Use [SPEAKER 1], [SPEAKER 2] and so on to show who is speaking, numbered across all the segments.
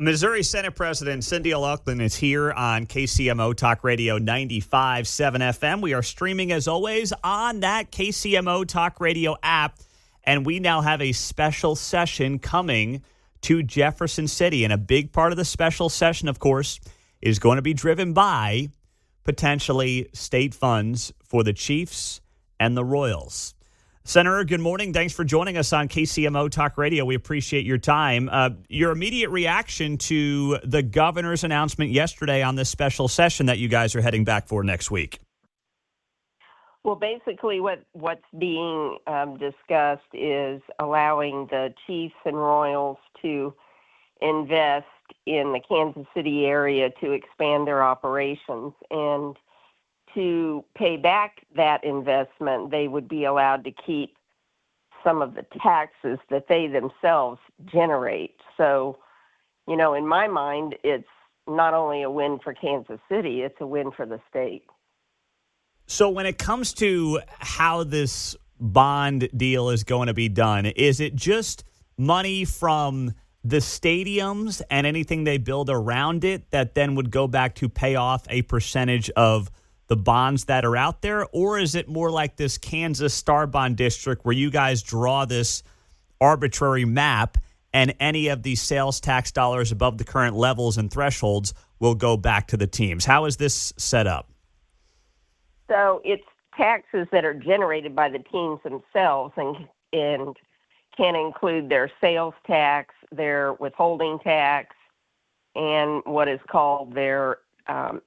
[SPEAKER 1] Missouri Senate President Cindy O'Loughlin is here on KCMO Talk Radio 95.7 FM. We are streaming, as always, on that KCMO Talk Radio app, and we now have a special session coming to Jefferson City. And a big part of the special session, of course, is going to be driven by potentially state funds for the Chiefs and the Royals. Senator, good morning. Thanks for joining us on KCMO Talk Radio. We appreciate your time. Your immediate reaction to the governor's announcement yesterday on this special session that you guys are heading back for next week.
[SPEAKER 2] Well, basically what's being discussed is allowing the Chiefs and Royals to invest in the Kansas City area to expand their operations. And to pay back that investment, they would be allowed to keep some of the taxes that they themselves generate. So, in my mind, it's not only a win for Kansas City, it's a win for the state.
[SPEAKER 1] So when it comes to how this bond deal is going to be done, is it just money from the stadiums and anything they build around it that then would go back to pay off a percentage of the bonds that are out there? Or is it more like this Kansas Star Bond District where you guys draw this arbitrary map and any of these sales tax dollars above the current levels and thresholds will go back to the teams? How is this set up?
[SPEAKER 2] So it's taxes that are generated by the teams themselves and can include their sales tax, their withholding tax, and what is called their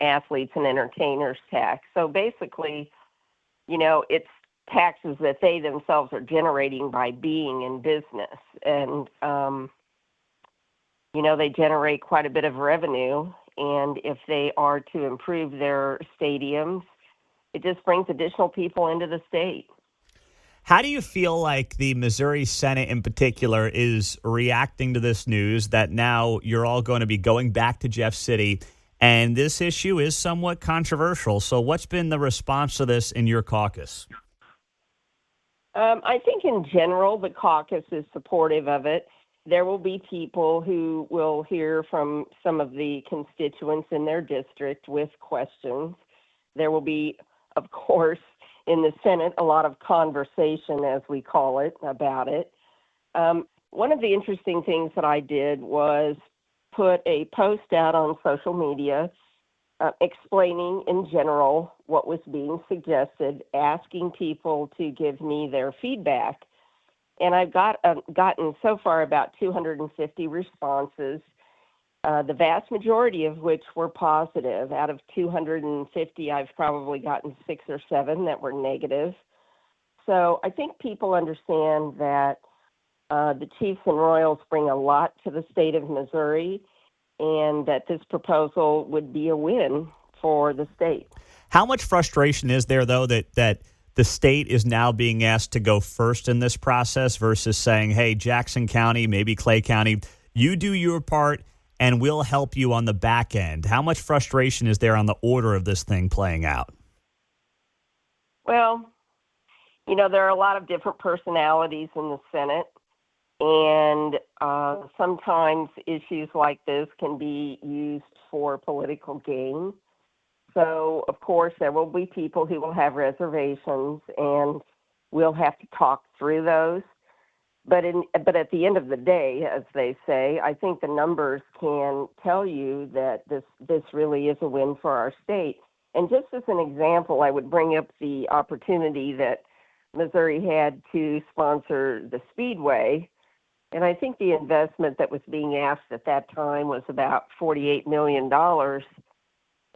[SPEAKER 2] athletes and entertainers tax. So basically, it's taxes that they themselves are generating by being in business. And, they generate quite a bit of revenue. And if they are to improve their stadiums, it just brings additional people into the state.
[SPEAKER 1] How do you feel like the Missouri Senate in particular is reacting to this news that now you're all going to be going back to Jeff City? And this issue is somewhat controversial. So what's been the response to this in your caucus?
[SPEAKER 2] I think in general, the caucus is supportive of it. There will be people who will hear from some of the constituents in their district with questions. There will be, of course, in the Senate, a lot of conversation, as we call it, about it. One of the interesting things that I did was put a post out on social media explaining in general what was being suggested, asking people to give me their feedback. And I've gotten so far about 250 responses, the vast majority of which were positive. Out of 250, I've probably gotten 6 or 7 that were negative. So I think people understand that the Chiefs and Royals bring a lot to the state of Missouri, and that this proposal would be a win for the state.
[SPEAKER 1] How much frustration is there, though, that the state is now being asked to go first in this process versus saying, hey, Jackson County, maybe Clay County, you do your part and we'll help you on the back end? How much frustration is there on the order of this thing playing out?
[SPEAKER 2] Well, there are a lot of different personalities in the Senate, and sometimes issues like this can be used for political gain. So, of course, there will be people who will have reservations, and we'll have to talk through those. But at the end of the day, as they say, I think the numbers can tell you that this really is a win for our state. And just as an example, I would bring up the opportunity that Missouri had to sponsor the Speedway. And I think the investment that was being asked at that time was about $48 million.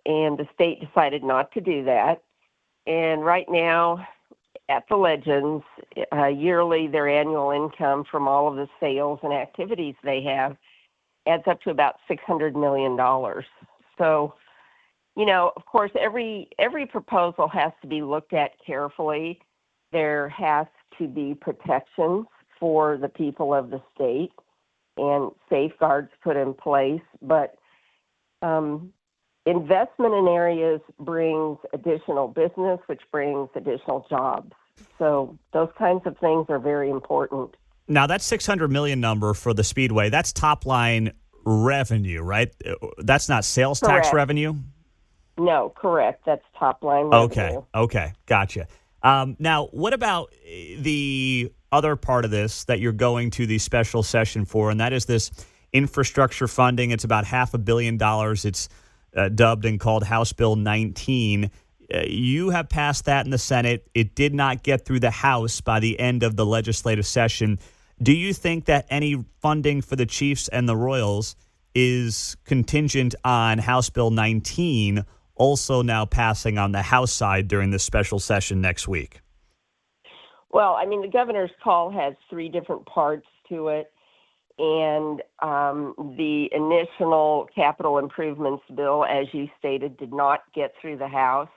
[SPEAKER 2] And the state decided not to do that. And right now, at the Legends, yearly, their annual income from all of the sales and activities they have adds up to about $600 million. So, of course, every proposal has to be looked at carefully. There has to be protections for the people of the state and safeguards put in place. But investment in areas brings additional business, which brings additional jobs. So those kinds of things are very important.
[SPEAKER 1] Now, that $600 million number for the Speedway, that's top line revenue, right? That's not sales tax
[SPEAKER 2] Correct.
[SPEAKER 1] revenue?
[SPEAKER 2] No, correct. That's top line revenue.
[SPEAKER 1] Okay, gotcha. Now, what about the other part of this that you're going to the special session for, and that is this infrastructure funding? It's about $500 million. It's dubbed and called House Bill 19. You have passed that in the Senate. It did not get through the House by the end of the legislative session. Do you think that any funding for the Chiefs and the Royals is contingent on House Bill 19 also now passing on the House side during this special session next week?
[SPEAKER 2] Well, I mean, the governor's call has three different parts to it. And the initial capital improvements bill, as you stated, did not get through the House.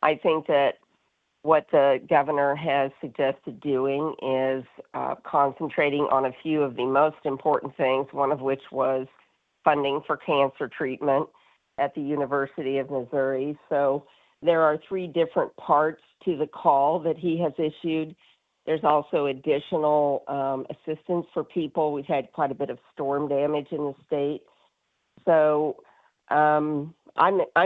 [SPEAKER 2] I think that what the governor has suggested doing is concentrating on a few of the most important things, one of which was funding for cancer treatment at the University of Missouri. So there are three different parts to the call that he has issued. There's also additional assistance for people. We've had quite a bit of storm damage in the state. So I'm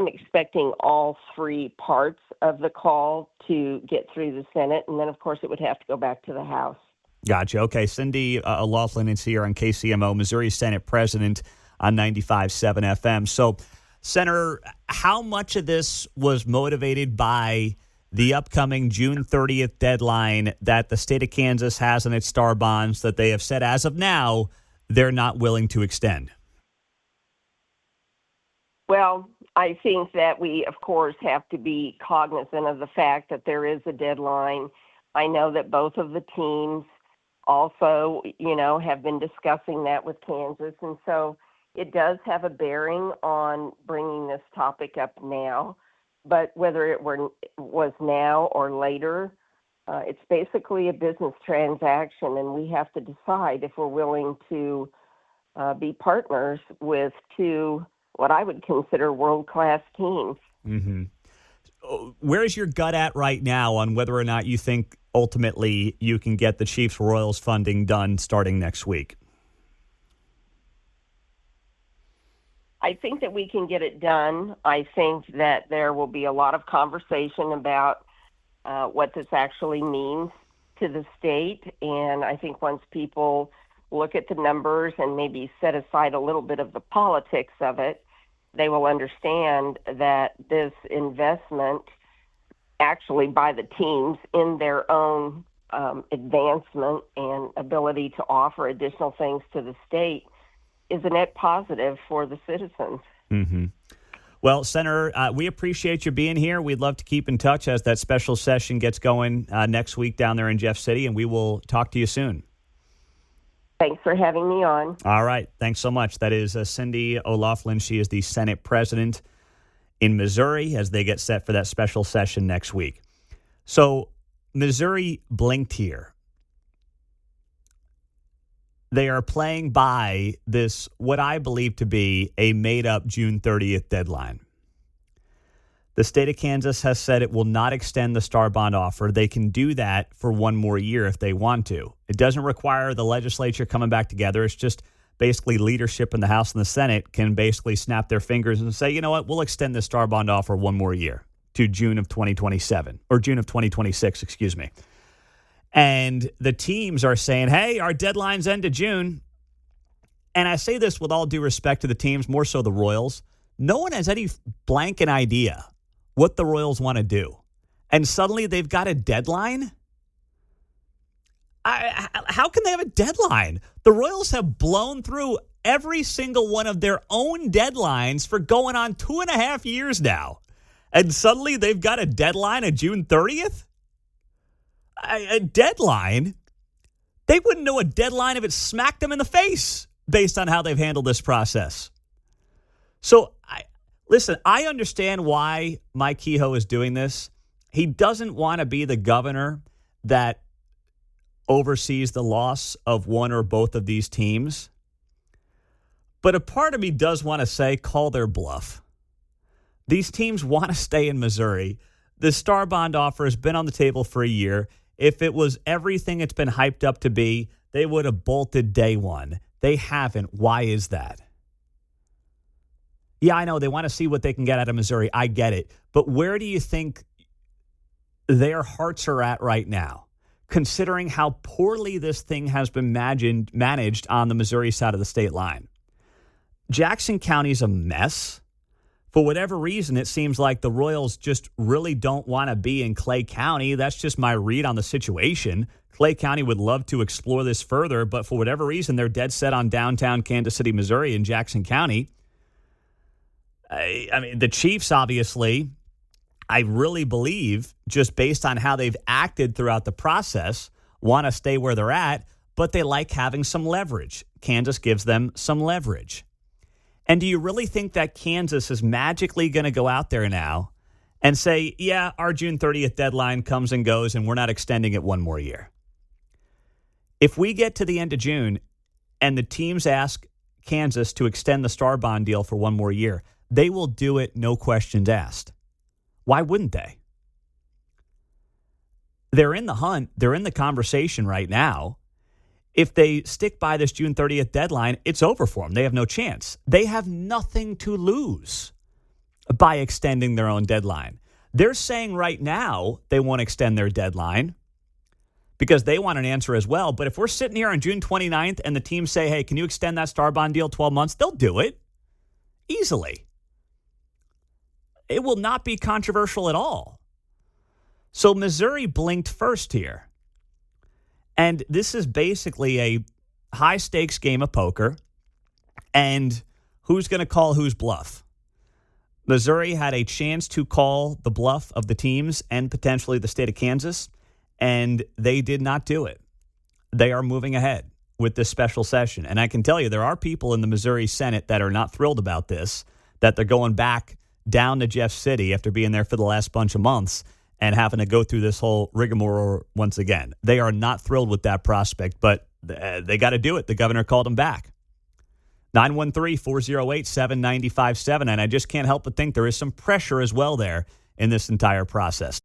[SPEAKER 2] expecting all three parts of the call to get through the Senate. And then, of course, it would have to go back to the House.
[SPEAKER 1] Gotcha. Okay. Cindy O'Loughlin is here on KCMO, Missouri Senate President on 95.7 FM. So, Senator, how much of this was motivated by the upcoming June 30th deadline that the state of Kansas has in its star bonds that they have said as of now they're not willing to extend?
[SPEAKER 2] Well, I think that we, of course, have to be cognizant of the fact that there is a deadline. I know that both of the teams also, have been discussing that with Kansas. And so it does have a bearing on bringing this topic up now. But whether it was now or later, it's basically a business transaction, and we have to decide if we're willing to be partners with two, what I would consider world-class teams.
[SPEAKER 1] Mm-hmm. Where's your gut at right now on whether or not you think ultimately you can get the Chiefs-Royals funding done starting next week?
[SPEAKER 2] I think that we can get it done. I think that there will be a lot of conversation about what this actually means to the state. And I think once people look at the numbers and maybe set aside a little bit of the politics of it, they will understand that this investment actually by the teams in their own advancement and ability to offer additional things to the state is a net positive for the citizens.
[SPEAKER 1] Mm-hmm. Well, Senator, we appreciate you being here. We'd love to keep in touch as that special session gets going next week down there in Jeff City, and we will talk to you soon.
[SPEAKER 2] Thanks for having me on.
[SPEAKER 1] All right. Thanks so much. That is Cindy O'Loughlin. She is the Senate President in Missouri as they get set for that special session next week. So Missouri blinked here. They are playing by this, what I believe to be a made-up June 30th deadline. The state of Kansas has said it will not extend the Star Bond offer. They can do that for one more year if they want to. It doesn't require the legislature coming back together. It's just basically leadership in the House and the Senate can basically snap their fingers and say, you know what, we'll extend the Star Bond offer one more year to June of 2027, or June of 2026, excuse me. And the teams are saying, hey, our deadline's end of June. And I say this with all due respect to the teams, more so the Royals. No one has any blanket idea what the Royals want to do. And suddenly they've got a deadline? How can they have a deadline? The Royals have blown through every single one of their own deadlines for going on 2.5 years now. And suddenly they've got a deadline of June 30th? A deadline? They wouldn't know a deadline if it smacked them in the face based on how they've handled this process. So, listen, I understand why Mike Kehoe is doing this. He doesn't want to be the governor that oversees the loss of one or both of these teams. But a part of me does want to say, call their bluff. These teams want to stay in Missouri. The Star Bond offer has been on the table for a year. If it was everything it's been hyped up to be, they would have bolted day one. They haven't. Why is that? Yeah, I know. They want to see what they can get out of Missouri. I get it. But where do you think their hearts are at right now, considering how poorly this thing has been managed on the Missouri side of the state line? Jackson County's a mess. For whatever reason, it seems like the Royals just really don't want to be in Clay County. That's just my read on the situation. Clay County would love to explore this further, but for whatever reason, they're dead set on downtown Kansas City, Missouri, and Jackson County. I mean, the Chiefs, obviously, I really believe, just based on how they've acted throughout the process, want to stay where they're at, but they like having some leverage. Kansas gives them some leverage. And do you really think that Kansas is magically going to go out there now and say, yeah, our June 30th deadline comes and goes, and we're not extending it one more year? If we get to the end of June and the teams ask Kansas to extend the Star Bond deal for one more year, they will do it, no questions asked. Why wouldn't they? They're in the hunt. They're in the conversation right now. If they stick by this June 30th deadline, it's over for them. They have no chance. They have nothing to lose by extending their own deadline. They're saying right now they won't extend their deadline because they want an answer as well. But if we're sitting here on June 29th and the teams say, hey, can you extend that Star Bond deal 12 months? They'll do it easily. It will not be controversial at all. So Missouri blinked first here. And this is basically a high-stakes game of poker. And who's going to call whose bluff? Missouri had a chance to call the bluff of the teams and potentially the state of Kansas, and they did not do it. They are moving ahead with this special session. And I can tell you there are people in the Missouri Senate that are not thrilled about this, that they're going back down to Jeff City after being there for the last bunch of months and having to go through this whole rigmarole once again. They are not thrilled with that prospect, but they got to do it. The governor called them back. 913-408-7957. And I just can't help but think there is some pressure as well there in this entire process.